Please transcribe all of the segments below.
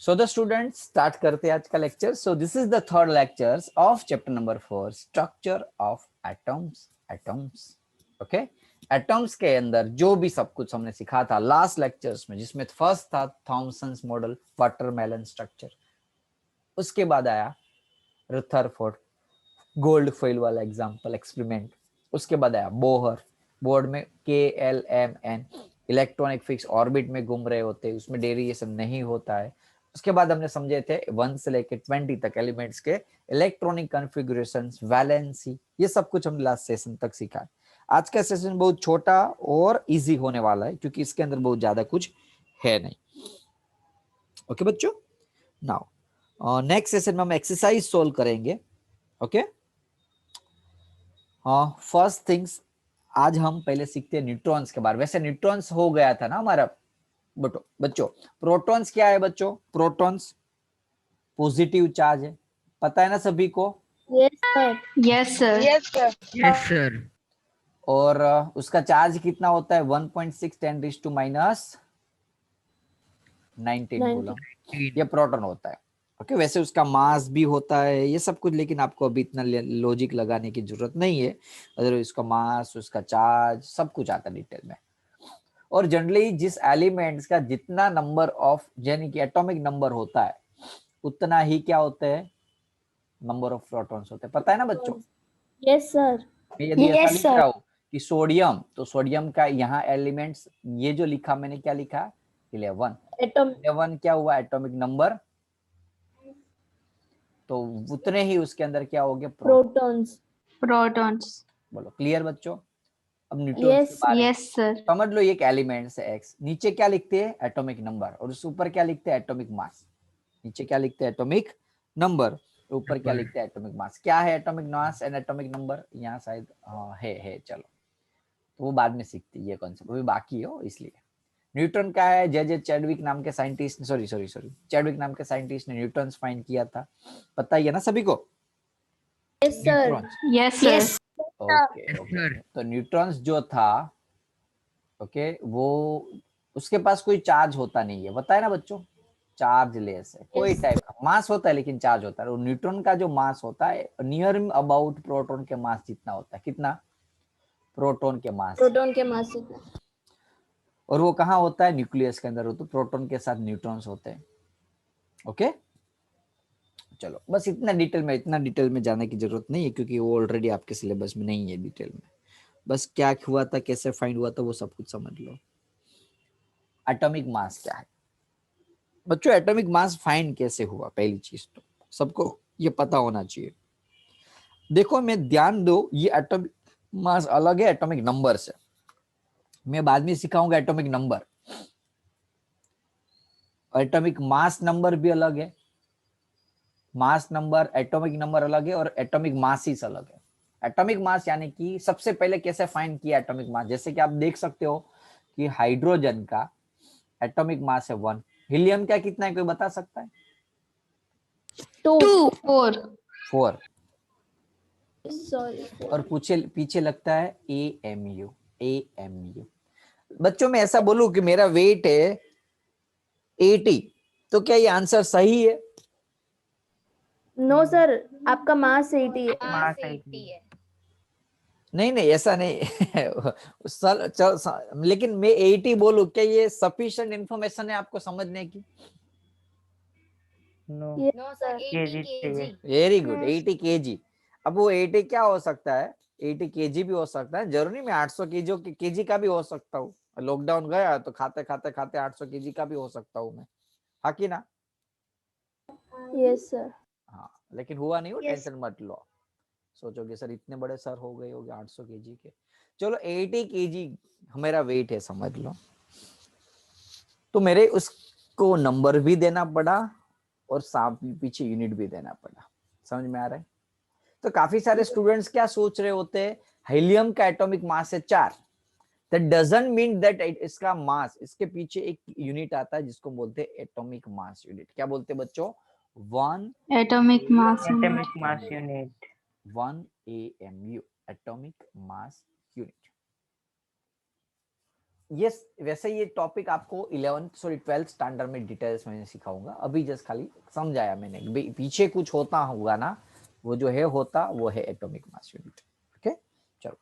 So the students start करते हैं आज का lecture. So this is the third lectures of chapter number 4, structure of atoms. Atoms, okay. Atoms के अंदर जो भी सब कुछ हमने सीखा था लास्ट लेक्चर्स में, जिसमें फर्स्ट था थॉमसन्स मॉडल, वाटरमेलन स्ट्रक्चर, उसके बाद आया रदरफोर्ड गोल्ड फॉइल वाला एग्जांपल एक्सपेरिमेंट, उसके बाद आया बोहर, बोर्ड में KLMN, इलेक्ट्रॉनिक फिक्स ऑर्बिट में घूम रहे होते हैं, उसमें डेरिएशन नहीं होता है. उसके बाद हमने समझे थे 1 से लेकर 20 तक एलिमेंट्स के इलेक्ट्रॉनिक कॉन्फ़िगरेशंस, वैलेंसी, ये सब कुछ हमने लास्ट सेशन तक सीखा है. आज का सेशन बहुत छोटा और इजी होने वाला है क्योंकि इसके अंदर बहुत ज्यादा कुछ है नहीं. ओके बच्चों, नाउ नेक्स्ट सेशन में हम एक्सरसाइज सोल्व करेंगे. ओके, हाँ, फर्स्ट थिंग्स आज हम पहले सीखते हैं न्यूट्रॉन्स के बारे में. वैसे न्यूट्रॉन्स हो गया था ना हमारा बच्चों. प्रोटॉन्स क्या है बच्चों? प्रोटॉन्स पॉजिटिव चार्ज है, पता है ना सभी को? Yes sir. Yes sir. Yes sir. Yes sir. और उसका चार्ज कितना होता है? 1.6 10⁻⁻19 कूलम. ये प्रोटॉन होता है. ओके, वैसे उसका मास भी होता है, ये सब कुछ, लेकिन आपको अभी इतना लॉजिक लगाने की जरूरत नहीं है. अगर उसका मास, उसका चार्ज, सब कुछ आता है डिटेल में. और जनरली जिस एलिमेंट्स का जितना नंबर ऑफ यानी कि एटॉमिक नंबर होता है, उतना ही क्या होते हैं? नंबर ऑफ प्रोटॉन्स होते हैं. पता है ना बच्चों? Yes sir. मैं यदि ऐसा Yes, लिख sir. रहा हूँ कि सोडियम, तो सोडियम का यहाँ एलिमेंट्स, ये जो लिखा मैंने, क्या लिखा? 11. एटम 11 क्या हुआ? Atomic number. तो उतने ही उसके अंदर क्या हो गया? प्रोटॉन्स. Protons. बोलो, क्लियर बच्चों? अब न्यूट्रॉन्स Yes. के बारे में Yes, sir. समझ लो. एक एलिमेंट है X, नीचे क्या लिखते हैं? Atomic number. और उस ऊपर क्या लिखते हैं? Atomic mass. नीचे क्या लिखते हैं? Atomic number. ऊपर क्या लिखते हैं? Atomic mass. क्या है atomic mass and atomic number? यहाँ शायद है. चलो, तो वो बाद में सीखते हैं, ये कॉन्सेप्ट अभी बाकी हो इसलिए. न्यूटन का है, जे चैडविक नाम के साइंटिस्ट, सॉरी चैडविक नाम के साइंटिस्ट ने न्यूटन्स फाइंड किया था. पता ही है ना सभी को? Yes sir. Neutrons. Yes, sir. Okay. तो न्यूट्रॉन्स जो था, ओके, वो उसके पास कोई चार्ज होता नहीं है, बताया ना बच्चों? चार्ज लेस है, कोई Yes. टाइप का मास होता है लेकिन चार्ज होता है. और न्यूट्रॉन का जो मास होता है नियर अबाउट प्रोटॉन के मास जितना होता है. कितना? प्रोटॉन के मास. प्रोटॉन के मास से. और वो कहाँ होता है? न्यूक्लियस के अंदर. तो प्रोटॉन के साथ न्यूट्रॉन्स होते हैं. ओके, चलो, बस इतना डिटेल में जाने की जरूरत नहीं है क्योंकि वो ऑलरेडी आपके सिलेबस में नहीं है डिटेल में. बस क्या हुआ था, कैसे फाइंड हुआ था, वो सब कुछ समझ लो. एटॉमिक मास क्या है बच्चों? एटॉमिक मास फाइंड कैसे हुआ? पहली चीज तो सबको ये पता होना चाहिए. देखो, मैं ध्यान दो, ये एटॉमिक मास अलग है एटॉमिक नंबर से. मैं बाद में सिखाऊंगा atomic number. Atomic mass number भी अलग है. मास नंबर, एटॉमिक नंबर अलग है, और एटॉमिक मासिस अलग है. एटॉमिक मास यानी कि सबसे पहले कैसे फाइंड किया एटॉमिक मास. जैसे कि आप देख सकते हो कि हाइड्रोजन का एटॉमिक मास है 1. हीलियम का कितना है, कोई बता सकता है? 2. 4. 4. सॉरी. और पीछे लगता है AMU. बच्चों, मैं ऐसा बोलूं कि मेरा वेट है 80, तो क्या ये आंसर सही है? नो सर, आपका मास 80 है. मास 80 है. नहीं, ऐसा नहीं. लेकिन मैं 80 बोलूं, क्या ये सफिशिएंट इंफॉर्मेशन है आपको समझने की? नो. No sir. 80 चाहिए. Very good. 80 kg. अब वो 80 क्या हो सकता है? 80 kg भी हो सकता है, जरूरी नहीं मैं 800 kg का भी हो सकता हूँ. लॉकडाउन गया तो खाते 800 kg का भी हो सकता हूँ मैं, हाँ कि ना? Yes sir. हाँ, लेकिन हुआ नहीं हो. टेंशन मत लो. सोचोगे सर इतने बड़े सर हो गए होंगे 800 kg के. चलो, 80 kg मेरा वेट है, समझ लो. तो मेरे उसको नंबर भी देना पड़ा और साथ पीछे यूनिट भी देना पड़ा. समझ में आ रहा है? तो काफी सारे स्टूडेंट्स क्या सोच रहे होते हैं, हीलियम का एटॉमिक मास है 4. दैट डजंट मीन दैट इसका मास, इसके पीछे एक यूनिट आता है जिसको बोलते हैं एटॉमिक मास यूनिट. क्या बोलते हैं बच्चों? 1 Atomic mass unit. Atomic mass unit. 1 AMU, atomic mass unit. Yes, वैसे ये टॉपिक आपको 11th सॉरी 12th स्टैंडर्ड में डिटेल्स में सिखाऊंगा, अभी जस्ट खाली समझाया मैंने, पीछे कुछ होता होगा ना, वो जो है होता वो है एटॉमिक मास यूनिट। ओके चलो,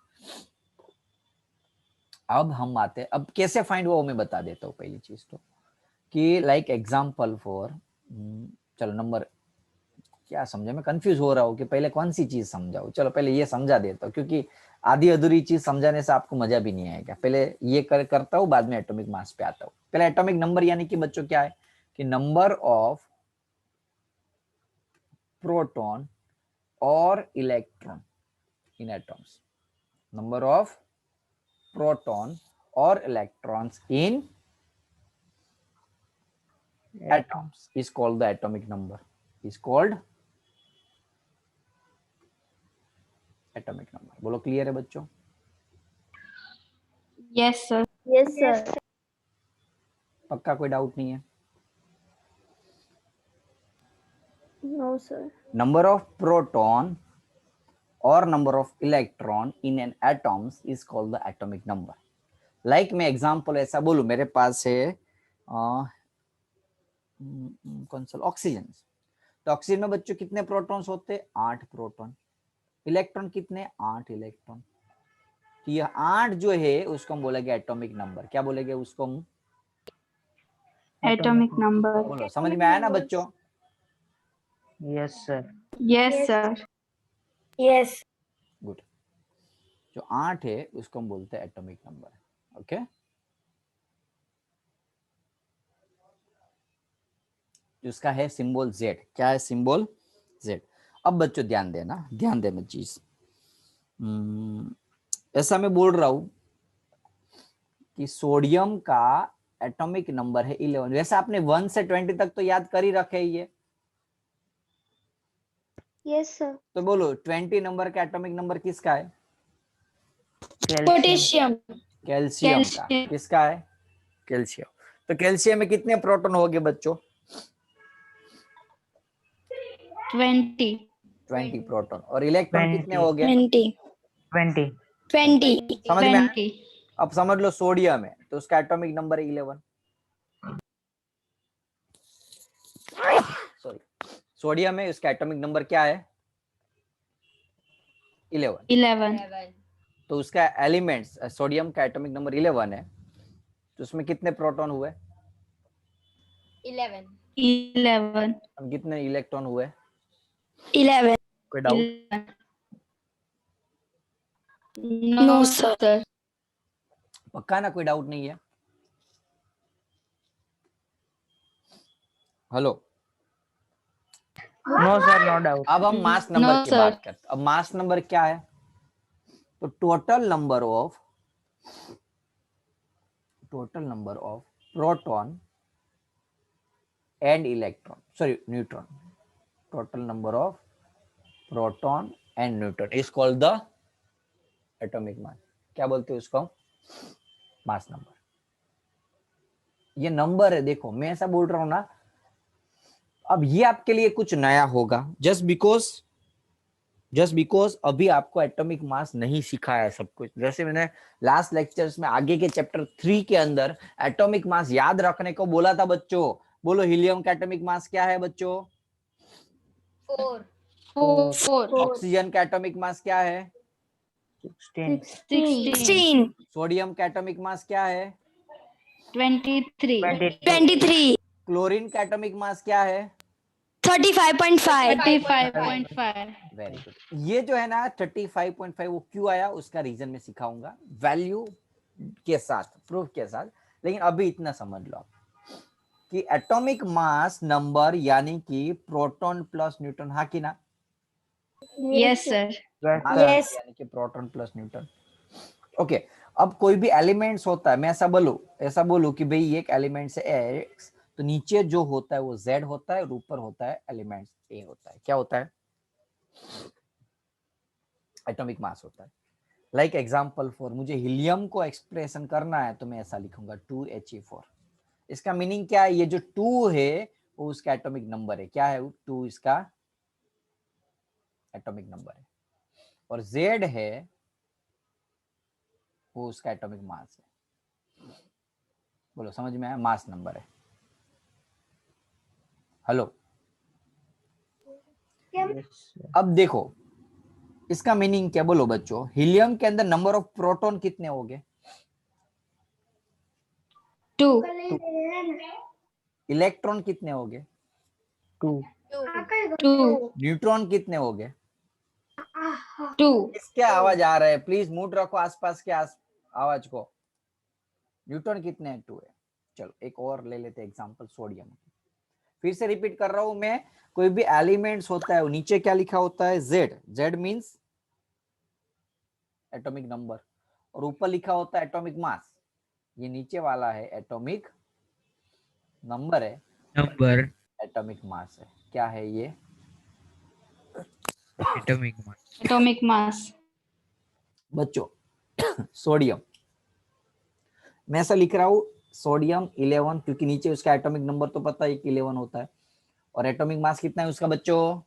अब हम आते, अब कैसे फाइंड हुआ वो मैं बता देता हूँ। पहली चीज तो कि लाइक एग्जांपल फॉर, चलो नंबर क्या समझे, मैं कंफ्यूज हो रहा हूँ कि पहले कौन सी चीज समझाऊं। चलो पहले ये समझा देता हूँ, क्योंकि आधी अधूरी चीज समझाने से आपको मजा भी नहीं आएगा। पहले ये करता हूँ, बाद में एटॉमिक मास पे आता हूँ। पहले एटॉमिक नंबर यानी कि बच्चों क्या है कि नंबर ऑफ प्रोटॉन और electron in atoms, number of proton और electrons in atoms is called the atomic number, is called atomic number। बोलो क्लियर है बच्चों? Yes, sir. Yes, sir. पक्का कोई डाउट नहीं है? No, sir. Number of proton और number of electron in an atoms is called the atomic number. Like मैं example ऐसा बोलूं, मेरे पास है कौन सा ऑक्सीजन, तो ऑक्सीजन में बच्चों कितने प्रोटॉन्स होते हैं? 8 प्रोटॉन। इलेक्ट्रॉन कितने? 8 इलेक्ट्रॉन। तो ये 8 जो है उसको हम बोलेंगे एटॉमिक नंबर। क्या बोलेंगे उसको हम? Atomic number. बोलो, समझ में आया ना बच्चों? Yes, sir. Yes, sir. Yes. Good. जो 8 है उसको हम बोलते हैं एटॉमिक नंबर। ओके, उसका है सिंबल Z। क्या है सिंबल? Z। अब बच्चों ध्यान देना, ध्यान देना चीज, ऐसा मैं बोल रहा हूं कि सोडियम का एटॉमिक नंबर है 11। वैसे आपने 1 से 20 तक तो याद कर ही रखे ही है, Yes, sir. तो बोलो 20 नंबर का एटॉमिक नंबर किसका है? Potassium. कैल्शियम का। Calcium. किसका है? कैल्शियम। तो कैल्शियम में कितने प्रोटॉन हो गए बच्चों? 20. 20 प्रोटॉन। और इलेक्ट्रॉन कितने हो गए? 20. 20. 20. समझ में आया? 20. अब समझ लो सोडियम है तो उसका एटॉमिक नंबर है 11। सॉरी, सोडियम है, उसका एटॉमिक नंबर क्या है? 11। 11. तो उसका एलिमेंट्स, सोडियम का एटॉमिक नंबर 11 है, तो उसमें कितने प्रोटॉन हुए? 11. अब कितने इलेक्ट्रॉन हुए? 11. कोई डाउट? 11. No, sir. पक्का ना, कोई डाउट नहीं है? Hello, No, sir, no doubt. अब हम मास No, नंबर की sir. बात करते हैं। अब मास नंबर क्या है? तो total number of proton and electron, sorry neutron, total number of proton and neutron is called the atomic मास। क्या बोलते हैं उसको? Mass number. ये नंबर है, देखो मैं ऐसा बोल रहा हूं ना, अब ये आपके लिए कुछ नया होगा, जस्ट बिकॉज अभी आपको एटॉमिक मास नहीं सिखाया है सब कुछ। जैसे मैंने लास्ट लेक्चर्स में आगे के चैप्टर 3 के अंदर एटॉमिक मास याद रखने को बोला था बच्चों। बोलो हीलियम का एटॉमिक मास क्या है बच्चों? 4. ऑक्सीजन का एटॉमिक मास क्या है? 16. 16. सोडियम का एटॉमिक मास क्या है? 23. 23. क्लोरीन का एटॉमिक मास क्या है? 35.5. 35.5. Very good. ये जो है ना 35.5, वो क्यों आया उसका रीजन मैं सिखाऊंगा वैल्यू के साथ, प्रूफ के साथ। लेकिन अभी इतना समझ लो कि एटॉमिक मास नंबर यानी कि प्रोटॉन प्लस न्यूट्रॉन, हाँ कि ना? Yes, sir. Yes, मास sir. नंबर यानी कि प्रोटॉन प्लस न्यूट्रॉन। ओके, अब कोई भी एलिमेंट्स होता है, मैं ऐसा बोलूं कि भाई एक एलिमेंट है X, तो नीचे जो होता है वो Z होता है और ऊपर होता है एलिमेंट्स A होता है। क्या होता है? एटॉमिक मास होता है। लाइक एग्जांपल फॉर, मुझे हीलियम को एक्सप्रेशन करना है तो मैं ऐसा लिखूंगा 2He4। इसका मीनिंग क्या है? ये जो 2 है वो उसका एटॉमिक नंबर है। क्या है? 2 इसका एटॉमिक नंबर है, और Z है वो उसका एटॉमिक मास है। बोलो समझ में आया, मास नंबर है। Hello, Yes, sir. अब देखो इसका मीनिंग क्या, बोलो बच्चों, हीलियम के अंदर नंबर ऑफ प्रोटॉन कितने हो गए? 2. इलेक्ट्रॉन कितने हो गए? 2. 2. न्यूट्रॉन कितने हो गए? 2. किसके आवाज आ रहा है? प्लीज मूड रखो आसपास के आवाज को। न्यूट्रॉन कितने हैं? 2 है। चलो एक और ले लेते एग्जांपल, सोडियम। फिर से रिपीट कर रहा हूं मैं, कोई भी एलिमेंट्स होता है, नीचे क्या लिखा होता है? Z. Z means atomic number, और ऊपर लिखा होता है एटॉमिक मास। ये नीचे वाला है एटॉमिक नंबर है, नंबर एटॉमिक मास है। क्या है ये? Atomic mass. Atomic mass. बच्चों सोडियम, मैं ऐसा लिख रहा हूं सोडियम 11, क्योंकि नीचे उसका एटॉमिक नंबर तो पता है कि 11 होता है, और एटॉमिक मास कितना है उसका बच्चों?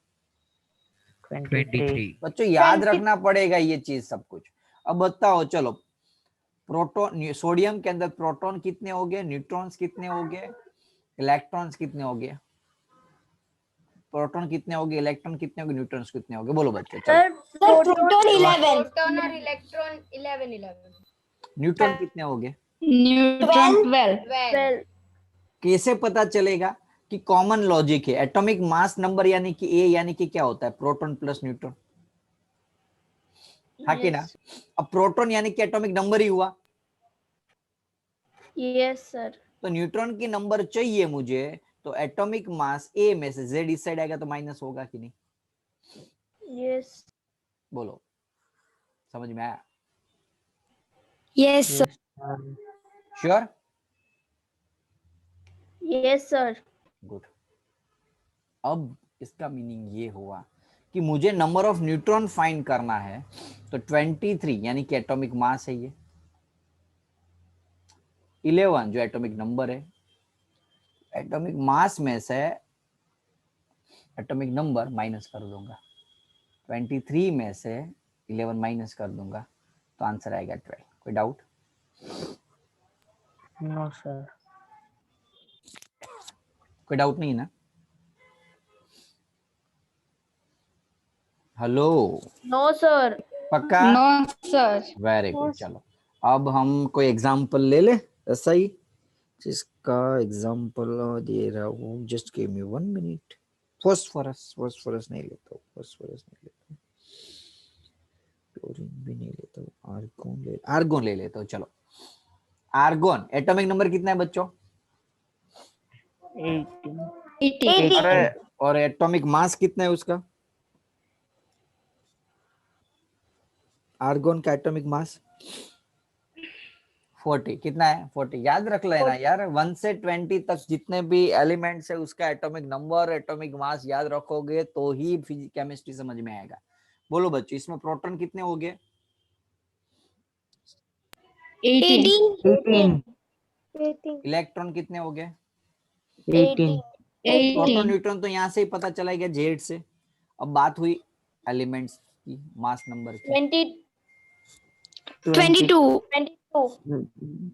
23. बच्चों याद रखना पड़ेगा ये चीज सब कुछ। अब बताओ चलो, प्रोटॉन, सोडियम के अंदर प्रोटॉन कितने हो गए, न्यूट्रॉन्स कितने हो गए, इलेक्ट्रॉन्स कितने हो गए? प्रोटॉन कितने हो गए, इलेक्ट्रॉन कितने हो गए, न्यूट्रॉन्स कितने हो गए? बोलो बच्चों चलो। Sir, proton 11. प्रोटॉन और इलेक्ट्रॉन 11 न्यूट्रॉन कितने हो गए? Neutron 12. 12 कैसे पता चलेगा? कि कॉमन लॉजिक है, एटॉमिक मास नंबर यानी कि ए, यानी कि क्या होता है? प्रोटॉन प्लस न्यूट्रॉन, हाँ कि ना? अब प्रोटॉन यानी कि एटॉमिक नंबर ही हुआ, यस सर तो न्यूट्रॉन की नंबर चाहिए मुझे, तो एटॉमिक मास ए में से जेड इस साइड आएगा तो माइनस होगा कि नहीं? यस बोलो समझ में आया? Yes, sir. Yes, sir. Sure? Yes sir good. अब इसका मीनिंग ये हुआ कि मुझे नंबर ऑफ न्यूट्रॉन फाइंड करना है, तो 23 यानी कि एटॉमिक मास है ये, 11 जो एटॉमिक नंबर है, एटॉमिक मास में से एटॉमिक नंबर माइनस कर दूंगा, 23 में से 11 माइनस कर दूंगा, तो आंसर आएगा 12। कोई डाउट? No, sir. कोई डाउट नहीं ना? हेलो, नो सर पक्का? No, sir. Very good. चलो अब हम कोई एग्जांपल ले ले ऐसा ही, जिसका एग्जांपल दे रहा हूँ, just give me 1 minute. Phosphorus नहीं लेता हूँ, फॉस्फोरस नहीं लेता हूँ, क्लोरीन भी नहीं लेता हूँ, आर्गोन ले लेता हूँ। चलो आर्गोन, एटॉमिक नंबर कितना है बच्चों? 18. 80. अरे, और एटॉमिक मास कितना है उसका? आर्गोन का एटॉमिक मास 40। कितना है? 40। याद रख लेना यार, 1 से 20 तक जितने भी एलिमेंट्स है उसका एटॉमिक नंबर, एटॉमिक मास याद रखोगे तो ही केमिस्ट्री समझ में आएगा। बोलो बच्चों, इसमें प्रोटॉन कितने हो गए? 18. 18. इलेक्ट्रॉन कितने हो गए? 18. प्रोटॉन 18. न्यूट्रॉन तो यहाँ से ही पता चला गया, जेड से। अब बात हुई एलिमेंट्स की, मास नंबर की। 22. 22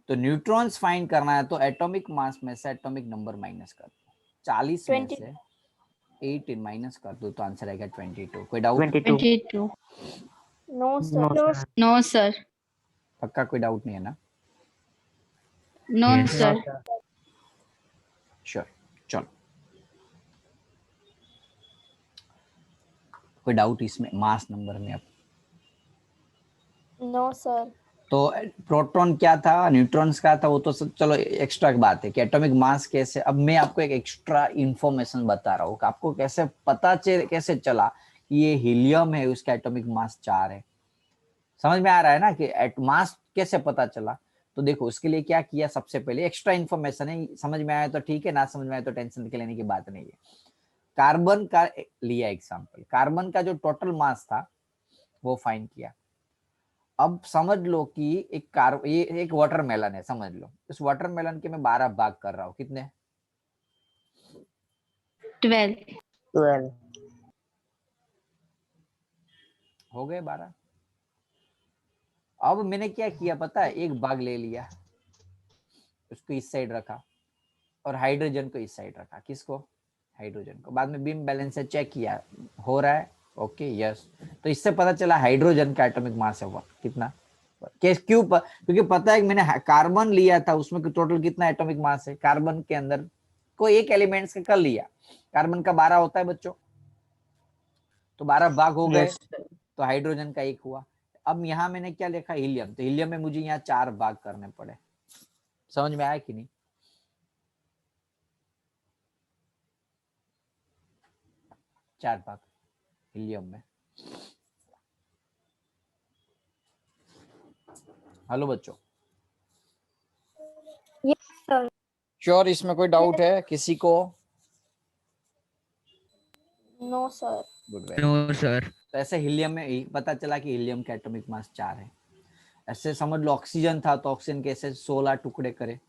तो न्यूट्रॉन्स फाइंड करना है, तो एटॉमिक मास में से एटॉमिक नंबर माइनस कर दो, 40 में 20 से 18 माइनस कर दो, तो आंसर आएगा 22। कोई doubt? 22. 22. No No, sir sir. No, sir. पक्का कोई डाउट नहीं है ना? No, Yes. sir. No, sir. Sure. चलो कोई डाउट इसमें मास नंबर में? अब नो सर तो प्रोटॉन क्या था, न्यूट्रॉन्स क्या था, वो तो सब चलो एक्स्ट्रा बात है कि एटॉमिक मास कैसे। अब मैं आपको एक एक्स्ट्रा इंफॉर्मेशन बता रहा हूँ कि आपको कैसे पता कैसे चला कि ये हीलियम है, उसका एटॉमिक मास 4 है। समझ में आ रहा है ना कि मास कैसे पता चला? तो देखो उसके लिए क्या किया, सबसे पहले एक्स्ट्रा इन्फॉर्मेशन है, समझ में आया तो ठीक है, ना समझ में आया तो टेंशन के लेने की बात नहीं है। कार्बन का लिया एग्जांपल, कार्बन का जो टोटल मास था वो फाइंड किया। अब समझ लो कि ये एक वाटरमेलन है, समझ लो इस वाटरमेलन के मैं 12 भाग कर रहा हूँ, कितने 12. 12. हो गए? 12। अब मैंने क्या किया पता है, एक भाग ले लिया, उसको इस साइड रखा और हाइड्रोजन को इस साइड रखा। किसको? हाइड्रोजन को। बाद में बीम बैलेंस से चेक किया, हो रहा है, ओके यस। तो इससे पता चला हाइड्रोजन का एटॉमिक मास है 1। कितना? क्यों? क्योंकि पता है कि मैंने कार्बन लिया था, उसमें टोटल कितना एटॉमिक मास है। कार्बन के अंदर कोई एक एलिमेंट्स का कर लिया, कार्बन का 12 होता है बच्चों, तो 12 भाग हो गए, Yes, sir. तो हाइड्रोजन का 1 हुआ। अब यहाँ मैंने क्या लिखा? हीलियम। तो हीलियम में मुझे यहाँ 4 भाग करने पड़े। समझ में आया कि नहीं? 4 भाग हीलियम में। हेलो बच्चों, Yes, sir. श्योर? इसमें कोई डाउट है किसी को? No, sir. Good. No sir. तो ऐसे हीलियम में पता चला कि हीलियम का एटॉमिक मास 4 है। ऐसे समझ लो ऑक्सीजन था, तो ऑक्सीजन के ऐसे 16 टुकड़े करे,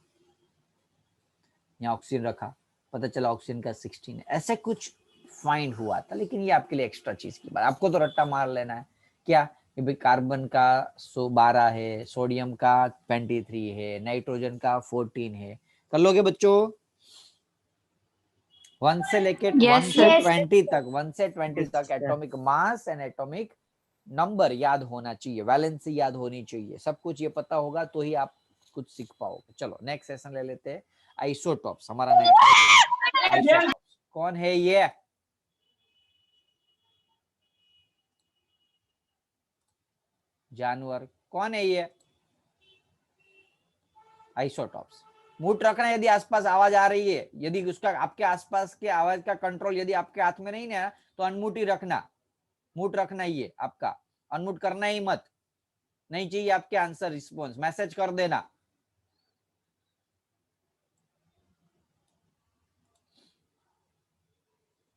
यहाँ ऑक्सीजन रखा, पता चला ऑक्सीजन का 16 है। ऐसे कुछ फाइंड हुआ था, लेकिन ये आपके लिए एक्स्ट्रा चीज की बात, आपको तो रट्टा मार लेना है। क्या? कि भाई कार्बन का 12 है, सोडियम का 23 है, नाइट्रोजन का 14 है। कर लोगे बच्चों? 1 से लेके Yes, 1 से sir. 20 तक, 1 से 20 Yes, तक sir. Atomic mass and atomic number याद होना चाहिए, वैलेंसी याद होनी चाहिए, सब कुछ ये पता होगा तो ही आप कुछ सीख पाओगे। चलो नेक्स्ट सेशन ले लेते हैं, आइसोटॉप्स हमारा नया। आइसोटॉप्स कौन है ये? जानवर। कौन है ये? आइसोटॉप्स। मूड रखना, यदि आसपास आवाज आ रही है, यदि उसका आपके आसपास के आवाज का कंट्रोल यदि आपके हाथ में नहीं ना, तो अनम्यूट ही रखना। म्यूट रखना ही है आपका, अनम्यूट करना ही मत। नहीं चाहिए आपके आंसर रिस्पॉन्स, मैसेज कर देना।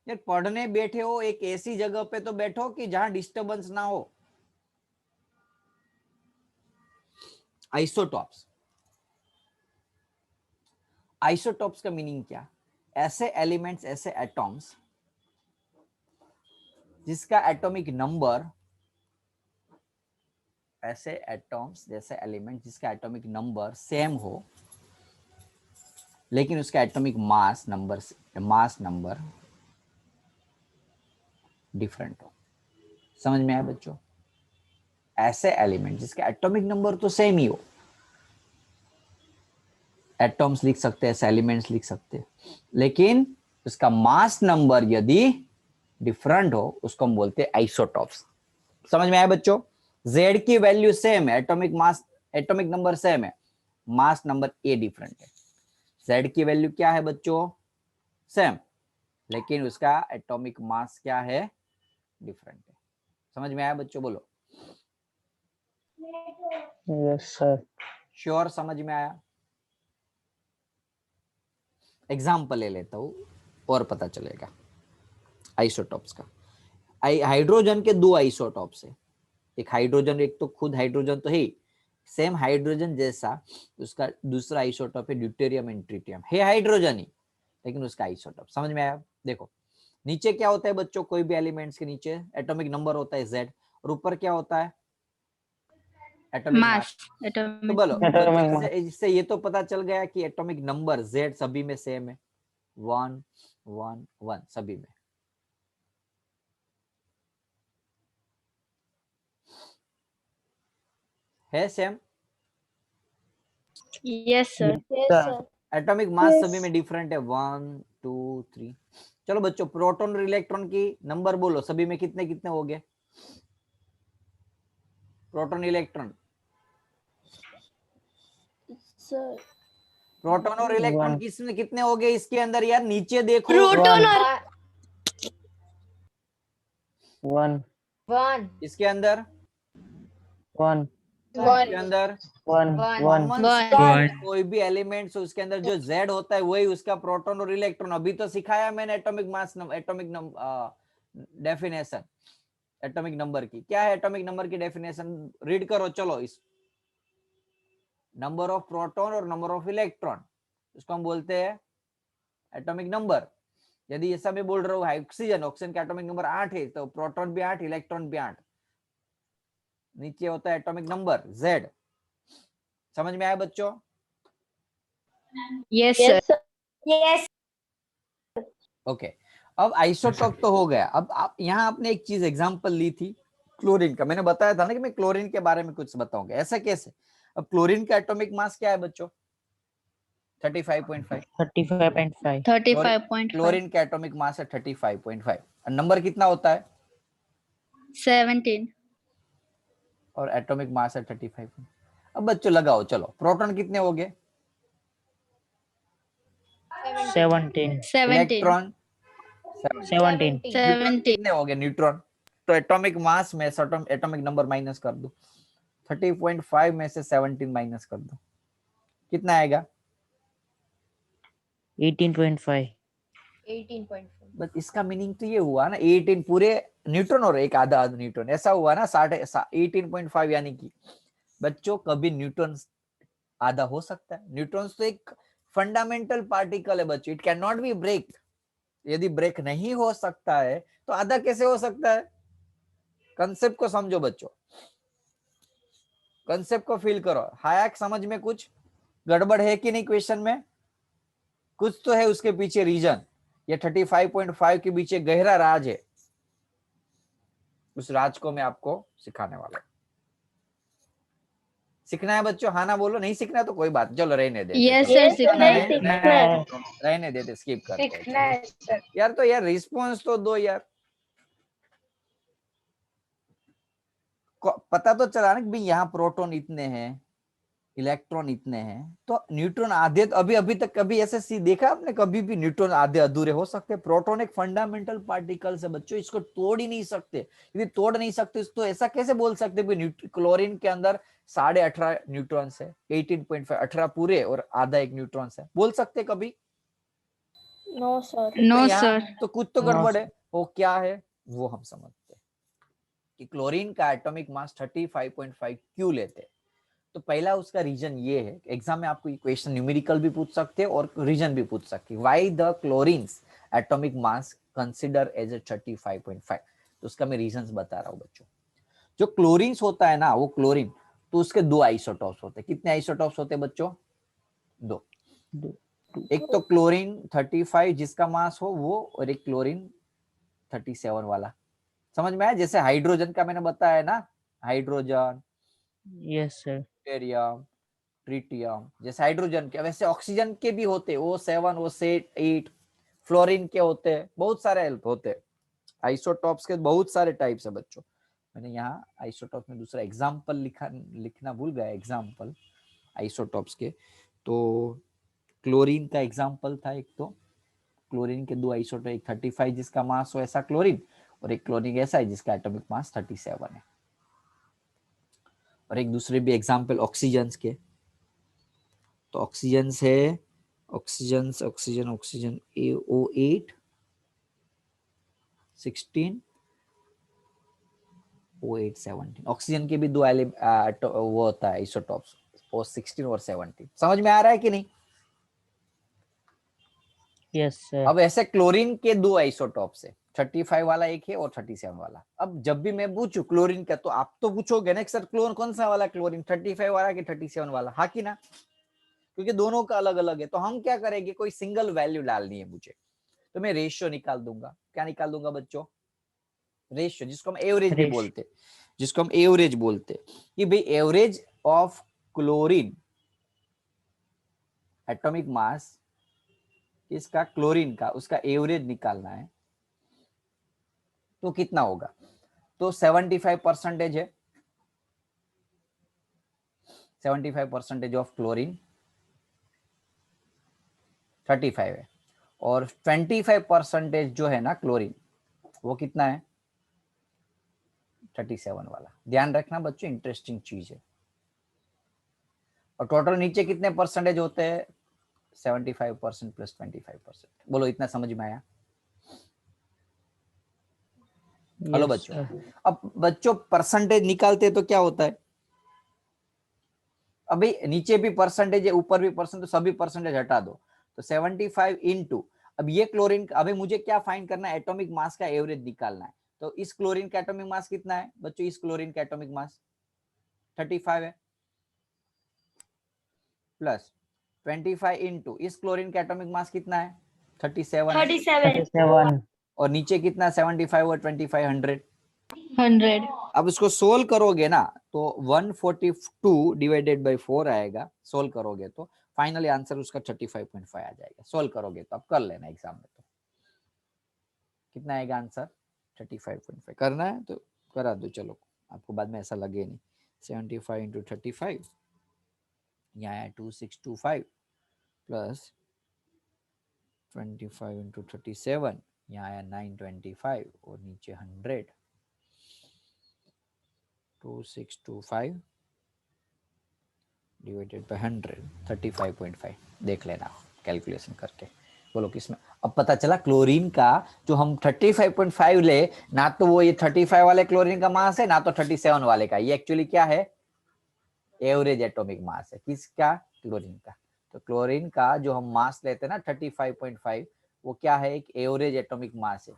यार पढ़ने बैठे हो, एक ऐसी जगह पे तो बैठो कि जहां डिस्टरबेंस ना हो। आइसोटॉप्स। आइसोटॉप्स का मीनिंग क्या? ऐसे एलिमेंट्स, ऐसे एटॉम्स जिसका एटॉमिक नंबर, ऐसे एटॉम्स जैसे एलिमेंट जिसका एटॉमिक नंबर सेम हो, लेकिन उसका एटॉमिक मास नंबर डिफरेंट हो। समझ में आया बच्चों? ऐसे एलिमेंट जिसका एटॉमिक नंबर तो सेम ही हो, एटॉम्स लिख सकते हैं, ऐसे एलिमेंट्स लिख सकते हैं, लेकिन उसका मास नंबर यदि डिफरेंट हो, उसको हम बोलते हैं आइसोटॉप्स। समझ में आया बच्चों? Z की वैल्यू सेम है, atomic mass, atomic number same है, मास नंबर A डिफरेंट है। Z की वैल्यू क्या है बच्चों? सेम, लेकिन उसका एटॉमिक मास क्या है? डिफरेंट है। समझ में आया बच्चों? बोलो Yes, sir. श्योर? समझ में आया? एग्जाम्पल ले लेता हूं और पता चलेगा आइसोटॉप्स का। हाइड्रोजन के 2 आइसोटॉप्स है। एक हाइड्रोजन, एक तो खुद हाइड्रोजन तो है, सेम हाइड्रोजन जैसा उसका दूसरा आइसोटॉप है ड्यूटेरियम एंड ट्रिटियम, है हाइड्रोजन ही, लेकिन उसका आइसोटॉप। समझ में आया? देखो नीचे क्या होता है बच्चों, कोई भी एलिमेंट्स के नीचे एटॉमिक नंबर होता है Z, और ऊपर क्या होता है? Atomic mass. Mass. तो Atomic बोलो number. Atomic बच्चों, mass. इससे ये तो पता चल गया कि एटॉमिक नंबर Z सभी में सेम है, 1 1 1 सभी में। है same? Yes, sir. Yes, Sir. sir. Atomic mass Yes. सभी में डिफरेंट है, 1 2 3। चलो बच्चों, प्रोटॉन और इलेक्ट्रॉन की नंबर बोलो, सभी में कितने कितने हो गए? Proton electron, Sir. प्रोटॉन और इलेक्ट्रॉन One. किसमें कितने हो गए इसके अंदर? यार नीचे देखो, प्रोटॉन और One. इसके अंदर, One. इसके अंदर One. One. Common One. कोई भी एलिमेंट उसके अंदर जो Z होता है वही उसका प्रोटॉन और इलेक्ट्रॉन। अभी तो सिखाया मैंने atomic mass, atomic definition atomic number की। क्या है एटॉमिक नंबर की डेफिनेशन? रीड करो चलो। इस नंबर ऑफ प्रोटॉन और नंबर ऑफ इलेक्ट्रॉन, उसको हम बोलते हैं एटॉमिक नंबर। यदि ऐसा मैं बोल रहा हूँ ऑक्सीजन, ऑक्सीजन का एटॉमिक नंबर 8 है, तो प्रोटॉन भी 8, इलेक्ट्रॉन भी 8, नीचे होता है एटॉमिक नंबर Z। समझ में आया बच्चों? Yes, sir. Yes. ओके अब आइसोटॉप तो हो गया। अब आप यहाँ आपने एक चीज एग्जांपल ली थी क्लोरीन का, मैंने बताया था ना कि मैं क्लोरीन के बारे में कुछ बताऊंगा, ऐसा कैसे? अब क्लोरीन का एटॉमिक मास क्या है बच्चों? 35.5। 35.5. 35.5. क्लोरीन का एटॉमिक मास है 35.5 और नंबर कितना होता है? 17. और एटॉमिक मास है 35। अब बच्चों लगाओ, चलो प्रोटॉन कितने हो गए? 17. 17. इलेक्ट्रॉन 17. न्यूट्रॉन 17. कितने हो गए? न्यूट्रॉन। तो एटॉमिक मास में एटॉमिक नंबर माइनस कर दो, 30.5 में से 17 माइनस कर दो, कितना आएगा? 18.5. 18.5. बस इसका मीनिंग तो ये हुआ ना 18 पूरे न्यूट्रॉन और एक आधा न्यूट्रॉन, ऐसा हुआ ना 18.5, यानी कि बच्चों कभी न्यूट्रॉन आधा हो सकता है? न्यूट्रॉन तो एक फंडामेंटल पार्टिकल है बच्चों, it can not be break. यदि ब्रेक नहीं हो सकता है तो आधा कैसे हो सकता है? कंसेप्ट को समझो बच्चों, कंसेप्ट को फील करो। हायक समझ में कुछ गड़बड़ है कि नहीं क्वेश्चन में? कुछ तो है उसके पीछे रीजन। ये 35.5 के पीछे गहरा राज है, उस राज को मैं आपको सिखाने वाला हूं। सीखना है बच्चों? हाँ ना बोलो। नहीं सीखना है तो कोई बात, चलो रहने देते। Yes, चलो। sir. सीखना है. रहने देते, स्किप करते हैं, सीखना है सर। यार। तो यार रिस्पॉन्स तो दो यार। पता तो चला ना कि भाई यहाँ प्रोटॉन इतने हैं, इलेक्ट्रॉन इतने हैं, तो न्यूट्रॉन आधे। तो अभी अभी तक कभी ऐसे देखा आपने कभी भी न्यूट्रॉन आधे अधूरे हो सकते? प्रोटॉन एक फंडामेंटल पार्टिकल है बच्चों, इसको तोड़ ही नहीं सकते। यदि तोड़ नहीं सकते तो ऐसा कैसे बोल सकते क्लोरीन के अंदर 18.5 न्यूट्रॉन है? 18.5, 18 पूरे और आधा एक न्यूट्रॉन है, बोल सकते कभी? No sir. No, तो यहाँ sir. तो कुछ तो No, गड़बड़ है। वो क्या है वो हम समझते हैं कि क्लोरीन का एटॉमिक मास 35.5 क्यों लेते हैं। तो पहला उसका रीजन ये है, एग्जाम में आपको क्वेश्चन न्यूमेरिकल भी पूछ सकते हैं और रीजन भी पूछ सकते हैं, why the chlorine's atomic mass consider as a 35.5। तो उसका मैं रीजंस बता रहा हूँ बच्चों। जो क्लोरीन्स होता है ना, वो क्लोरीन तो उसके दो आइसोटॉप्स होते हैं। कितने आइसोटॉप्स होते हैं बच्चों? दो। एक तो क्लोरीन 35 जिसका मास हो वो, और एक क्लोरीन 37 वाला। समझ में आया? जैसे हाइड्रोजन का मैंने बताया ना, hydrogen, Yes, sir. Deuterium, tritium, जैसे हाइड्रोजन के, वैसे ऑक्सीजन के भी होते, O7, O8, फ्लोरीन के होते हैं, बहुत सारे हेल्प होते हैं। आइसोटॉप्स के बहुत सारे टाइप्स है बच्चों। मैंने यहाँ आइसोटॉप में दूसरा एग्जाम्पल लिखना भूल गया, एग्जाम्पल आइसोटॉप्स के। तो क्लोरीन का एग्जाम्पल था एक, तो क्लोरीन के दो आइसोटॉप, एक 35 जिसका मास हो ऐसा क्लोरीन, और एक क्लोरीन ऐसा है जिसका एटॉमिक मास 37 है। और एक दूसरे भी एग्जाम्पल ऑक्सीजन के। तो ऑक्सीजन है oxygen oxygen oxygen O8 16 O8 17। Oxygen के भी दो वो होता है आइसोटॉप्स, O16 और 17। समझ में आ रहा है कि नहीं? Yes, sir. अब ऐसे क्लोरीन के दो आइसोटॉप्स है, 35 वाला एक है और 37 वाला। अब जब भी मैं पूछू क्लोरीन का तो आप तो पूछोगे ना सर क्लोरीन कौन सा वाला क्लोरीन, 35 वाला कि 37 वाला? हाँ कि ना? क्योंकि दोनों का अलग अलग है। तो हम क्या करेंगे, कोई सिंगल वैल्यू डालनी है मुझे, तो मैं रेशियो निकाल दूंगा। क्या निकाल दूंगा बच्चों? रेशियो, जिसको हम एवरेज भी बोलते, जिसको हम एवरेज बोलते कि भाई average of chlorine atomic mass, इसका क्लोरीन का उसका एवरेज निकालना है तो कितना होगा? तो 75% है, 75% ऑफ क्लोरीन 35 है, और 25% जो है ना क्लोरीन, वो कितना है? 37 वाला। ध्यान रखना बच्चों, इंटरेस्टिंग चीज है। और टोटल नीचे कितने परसेंटेज होते हैं? 75% प्लस 25%। बोलो इतना समझ में आया? हेलो Yes, बच्चों। sir. अब बच्चों परसेंटेज निकालते तो क्या होता है? अभी नीचे भी परसेंटेज है ऊपर भी परसेंट, तो सभी परसेंटेज हटा दो। तो 75 इंटू, अब ये क्लोरीन, अभी मुझे क्या फाइंड करना है? एटॉमिक मास का एवरेज निकालना है। तो इस क्लोरीन का एटॉमिक मास कितना है बच्चों? इस क्लोरीन का एटॉमिक मास 35 है, प्लस 25 इंटू इस क्लोरीन का एटॉमिक मास कितना है 37 है। 37. 37. और नीचे कितना 75 और 25 100। 100. अब इसको सोल्व करोगे ना तो 142 डिवाइडेड बाय 4 आएगा। सोल्व करोगे तो फाइनली आंसर उसका 35.5 आ जाएगा। सोल्व करोगे तो आप कर लेना एग्जाम में। तो कितना आएगा आंसर 35.5। करना है तो करा दो, चलो आपको बाद में ऐसा लगे नहीं। 75 इंटू 35 यहाँ है 2625 प्लस 25 इंटू 37 यहाँ है 925 और नीचे 100। 2625 डिवाइडेड बाय 100 35.5। देख लेना कैलकुलेशन करके। बोलो किसमें। अब पता चला क्लोरीन का जो हम 35.5 ले, ना तो वो ये 35 वाले क्लोरीन का मास है ना तो 37 वाले का। ये एक्चुअली क्या है एवरेज एटॉमिक मास है। किसका क्लोरीन का। तो क्लोरीन का जो हम मास लेते हैं ना 35.5 वो क्या है एक एवरेज एटॉमिक मास है।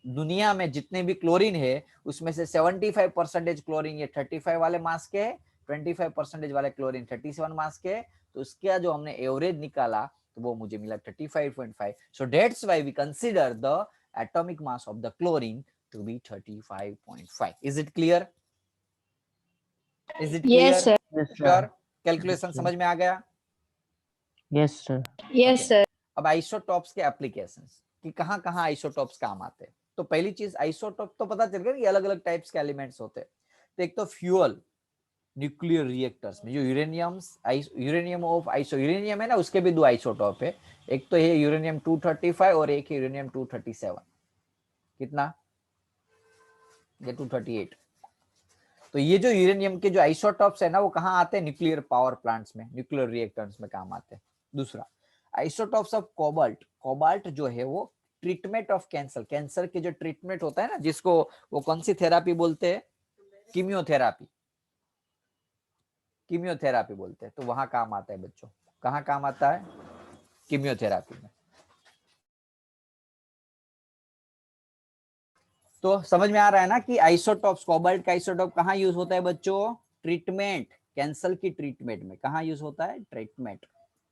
दुनिया में जितने भी क्लोरीन है उसमें से 75% क्लोरीन ये 35 वाले मास के है, 25% वाले क्लोरीन 37 मास के है। तो उसका जो हमने एवरेज निकाला तो वो मुझे मिला 35.5। So that's why we consider the atomic mass of the chlorine to be 35.5। Is it clear? Is it clear? Yes, sir. Yes, sure? sir. Calculation Yes, sir. समझ में आ गया? Yes, sir. Yes, Okay. sir. अब isotopes के applications कि कहाँ कहाँ isotopes काम आते हैं। तो पहली चीज आइसोटॉप तो पता चल गया कि अलग अलग टाइप्स के एलिमेंट्स होते हैं। तो एक तो फ्यूल न्यूक्लियर रिएक्टर्स में जो यूरेनियम ऑफ आइसो यूरेनियम है ना उसके भी दो आइसोटॉप है। एक तो है यूरेनियम 235 और एक है यूरेनियम 237। कितना ये 238। तो ये जो यूरेनियम के जो आइसोटॉप्स है ना वो कहाँ आते हैं न्यूक्लियर पावर प्लांट्स में न्यूक्लियर रिएक्टर्स में काम आते हैं। दूसरा आइसोटॉप्स ऑफ कोबाल्ट। कोबाल्ट जो है वो ट्रीटमेंट ऑफ कैंसर। कैंसर के जो ट्रीटमेंट होता है ना जिसको वो कौन सी थेरापी बोलते हैं कीमियोथेरापी। कीमियोथेरापी बोलते हैं। तो वहां काम आता है बच्चों। कहाँ काम आता है कीमियोथेरापी में। तो समझ में आ रहा है ना कि आइसोटॉप्स कोबाल्ट का आइसोटॉप कहाँ यूज होता है बच्चों ट्रीटमेंट कैंसर की ट्रीटमेंट में। कहाँ यूज होता है ट्रीटमेंट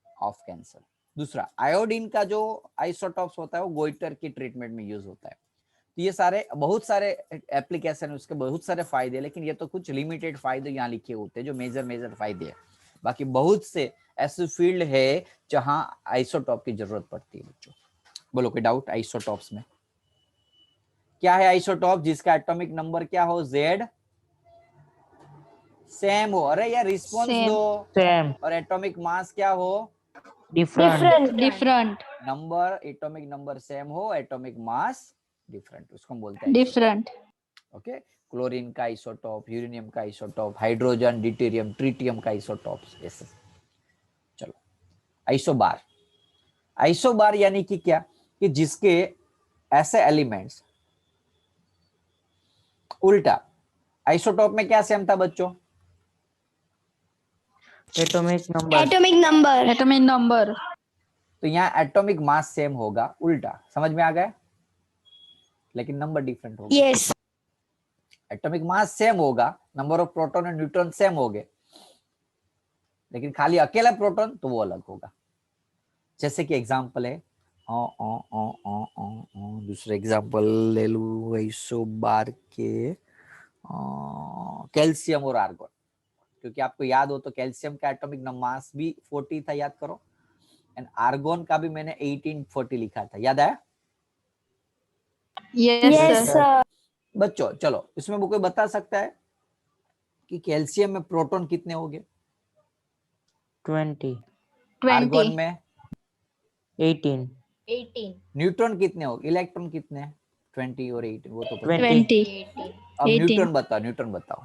ऑफ कैंसर। दूसरा आयोडीन का जो आइसोटॉप्स होता है वो गोइटर की ट्रीटमेंट में यूज होता है। तो ये सारे बहुत सारे एप्लीकेशन है उसके बहुत सारे फायदे। लेकिन ये तो कुछ लिमिटेड फायदे यहाँ लिखे होते हैं जो मेजर फायदे है। बाकी बहुत से ऐसे फील्ड है जहां आइसोटॉप की जरूरत पड़ती है बच्चों। बोलो कोई डाउट आइसोटॉप्स में? क्या है आइसोटॉप जिसका एटॉमिक नंबर क्या हो Z सेम हो। अरे यार रिस्पॉन्स Same. दो। Same. और एटॉमिक मास क्या हो Different. Different. Number atomic number same हो एटॉमिक मास डिफरेंट उसको हम बोलते हैं Different. ओके। क्लोरीन का आइसोटॉप यूरेनियम का आइसोटॉप हाइड्रोजन ड्यूटेरियम ट्रिटियम का आइसोटॉप्स ऐसे। चलो आइसोबार। आइसोबार यानी कि क्या कि जिसके ऐसे एलिमेंट्स उल्टा आइसोटॉप में क्या सेम था बच्चों Atomic number. Atomic number. Atomic number. तो यहाँ एटॉमिक मास सेम होगा उल्टा। समझ में आ गया? लेकिन नंबर डिफरेंट होगा। Yes. एटॉमिक मास सेम होगा नंबर ऑफ प्रोटॉन और न्यूट्रॉन सेम होंगे लेकिन खाली अकेला प्रोटॉन तो वो अलग होगा। जैसे कि एग्जांपल है दूसरे एग्जांपल ले लूं आइसोबार के कैल्शियम और आर्गन। क्योंकि आपको याद हो तो कैल्शियम का एटॉमिक मास भी 40 था याद करो। एंड आर्गन का भी मैंने 1840 लिखा था याद आया Yes, Yes, sir. sir. बच्चों। चलो इसमें वो कोई बता सकता है कि कैल्शियम में प्रोटॉन कितने हो गए 20. आर्गन 20. में 18. 18. न्यूट्रॉन कितने हो इलेक्ट्रॉन कितने 20 और 18 वो तो पता है। 20. 20. 18. अब 18. न्यूट्रॉन बताओ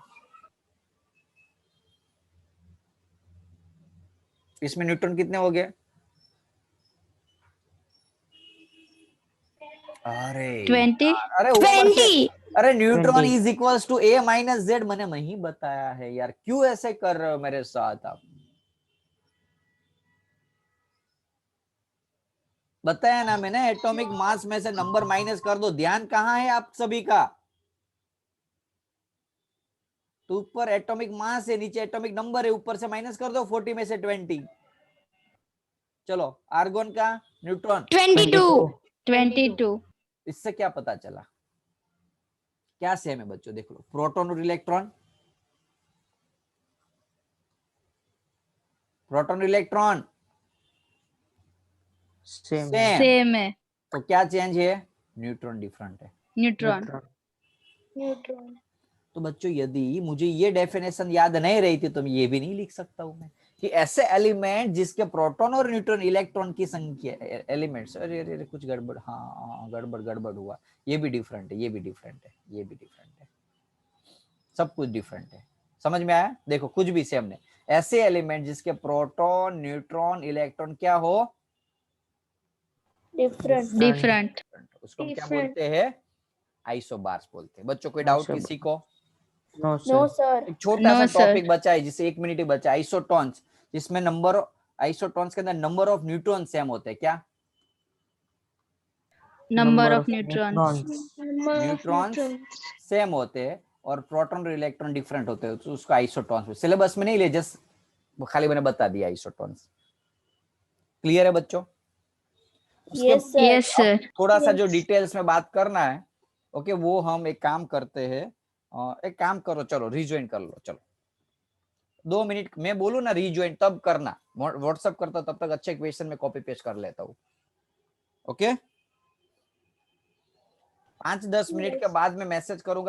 इसमें न्यूट्रॉन कितने हो गए अरे 20. अरे ऊपर से 20. अरे neutron 20. Is equals to A minus Z मैंने नहीं बताया है यार क्यों ऐसे कर रहे हो मेरे साथ आप बताया ना मैंने एटॉमिक मास में से नंबर माइनस कर दो। ध्यान कहाँ है आप सभी का तो ऊपर एटॉमिक मास है नीचे एटॉमिक नंबर है ऊपर से माइनस कर दो 40 में से 20 चलो आर्गोन का, न्यूट्रॉन, 22. 22. इससे क्या पता चला, क्या सेम है बच्चों? देख लो, प्रोटॉन और electron, proton electron same same, same है. तो क्या चेंज है? न्यूट्रॉन डिफरेंट है। न्यूट्रॉन. न्यूट्रॉन. तो बच्चों यदि मुझे ये डेफिनेशन याद नहीं रही थी तो मैं ये भी नहीं लिख सकता हूं मैं कि ऐसे एलिमेंट जिसके प्रोटॉन और न्यूट्रॉन इलेक्ट्रॉन की संख्या, एलिमेंट्स, अरे अरे अरे कुछ गड़बड़, हाँ गड़बड़ गड़बड़ हुआ, ये भी डिफरेंट है, ये भी डिफरेंट है, ये भी डिफरेंट है, सब कुछ डिफरेंट है। समझ में आया? देखो कुछ भी सेम नहीं, ऐसे एलिमेंट जिसके प्रोटॉन न्यूट्रॉन इलेक्ट्रॉन क्या हो, डिफरेंट. डिफरेंट. उसको हम क्या Different. बोलते हैं? आइसोबार्स बोलते हैं। बच्चों कोई डाउट आइसोबार। किसी को? No no sir. सर. एक छोटा No, सा sir. टॉपिक बचा है जिससे 1 मिनट ही बचा, आइसोटॉन्स, जिसमें नंबर, आइसोटॉन्स के अंदर नंबर ऑफ न्यूट्रॉन सेम होते हैं। क्या? Number of neutrons. Neutrons same होते हैं और प्रोटॉन और इलेक्ट्रॉन डिफरेंट होते हैं, तो उसको आइसोटॉन्स, सिलेबस में नहीं ले, जस्ट खाली मैंने बता दिया आइसोटॉन्स। क्लियर है बच्चों? उसके यस सर. Yes, sir. थोड़ा सा जो डिटेल्स में बात करना है, ओके, वो हम एक काम करते हैं, एक काम करो, चलो रिज्वाइन कर लो, चलो 2 मिनट मैं बोलूं ना रिज्वाइन, तब करना, व्हाट्सएप करता तब तक अच्छे क्वेश्चन में कॉपी पेस्ट कर लेता हूँ, ओके? 5-10 मिनट के बाद में मैसेज करूंगा।